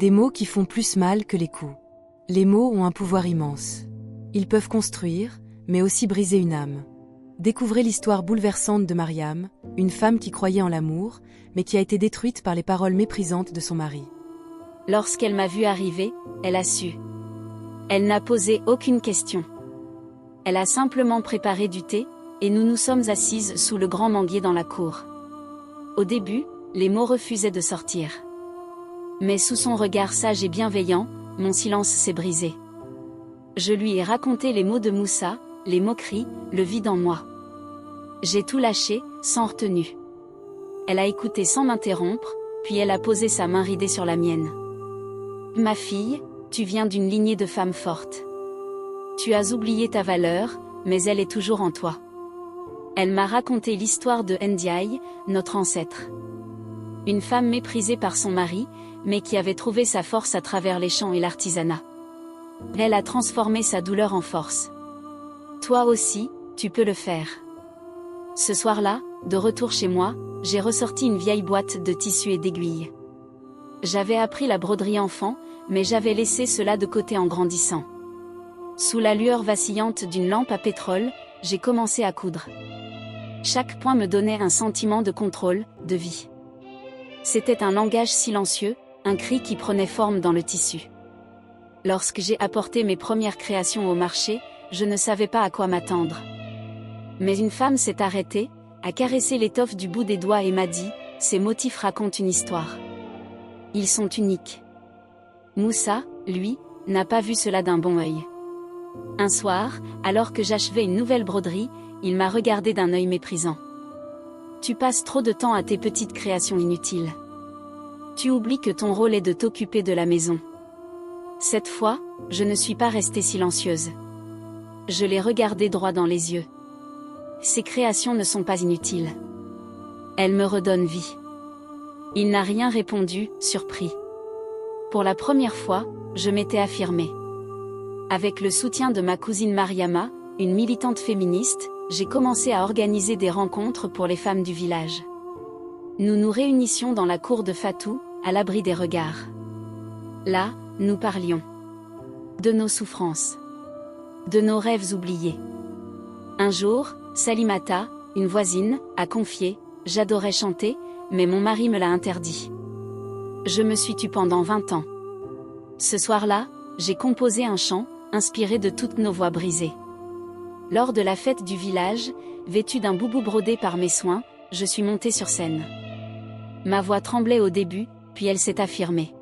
Des mots qui font plus mal que les coups. Les mots ont un pouvoir immense. Ils peuvent construire, mais aussi briser une âme. Découvrez l'histoire bouleversante de Mariam, une femme qui croyait en l'amour, mais qui a été détruite par les paroles méprisantes de son mari. Lorsqu'elle m'a vu arriver, elle a su. Elle n'a posé aucune question. Elle a simplement préparé du thé, et nous nous sommes assises sous le grand manguier dans la cour. Au début, les mots refusaient de sortir. Mais sous son regard sage et bienveillant, mon silence s'est brisé. Je lui ai raconté les mots de Moussa, les moqueries, le vide en moi. J'ai tout lâché, sans retenue. Elle a écouté sans m'interrompre, puis elle a posé sa main ridée sur la mienne. Ma fille, tu viens d'une lignée de femmes fortes. Tu as oublié ta valeur, mais elle est toujours en toi. Elle m'a raconté l'histoire de Ndiaye, notre ancêtre. Une femme méprisée par son mari, mais qui avait trouvé sa force à travers les champs et l'artisanat. Elle a transformé sa douleur en force. Toi aussi, tu peux le faire. Ce soir-là, de retour chez moi, j'ai ressorti une vieille boîte de tissus et d'aiguilles. J'avais appris la broderie enfant, mais j'avais laissé cela de côté en grandissant. Sous la lueur vacillante d'une lampe à pétrole, j'ai commencé à coudre. Chaque point me donnait un sentiment de contrôle, de vie. C'était un langage silencieux, un cri qui prenait forme dans le tissu. Lorsque j'ai apporté mes premières créations au marché, je ne savais pas à quoi m'attendre. Mais une femme s'est arrêtée, a caressé l'étoffe du bout des doigts et m'a dit « Ces motifs racontent une histoire. Ils sont uniques. » Moussa, lui, n'a pas vu cela d'un bon œil. Un soir, alors que j'achevais une nouvelle broderie, il m'a regardé d'un œil méprisant. « Tu passes trop de temps à tes petites créations inutiles. Tu oublies que ton rôle est de t'occuper de la maison. » Cette fois, je ne suis pas restée silencieuse. Je l'ai regardé droit dans les yeux. Ces créations ne sont pas inutiles. Elles me redonnent vie. Il n'a rien répondu, surpris. Pour la première fois, je m'étais affirmée. Avec le soutien de ma cousine Mariama, une militante féministe, j'ai commencé à organiser des rencontres pour les femmes du village. Nous nous réunissions dans la cour de Fatou, à l'abri des regards. Là, nous parlions de nos souffrances, de nos rêves oubliés. Un jour, Salimata, une voisine, a confié « J'adorais chanter, mais mon mari me l'a interdit. Je me suis tue pendant 20 ans. » Ce soir-là, j'ai composé un chant, inspiré de toutes nos voix brisées. Lors de la fête du village, vêtue d'un boubou brodé par mes soins, je suis montée sur scène. Ma voix tremblait au début, puis elle s'est affirmée.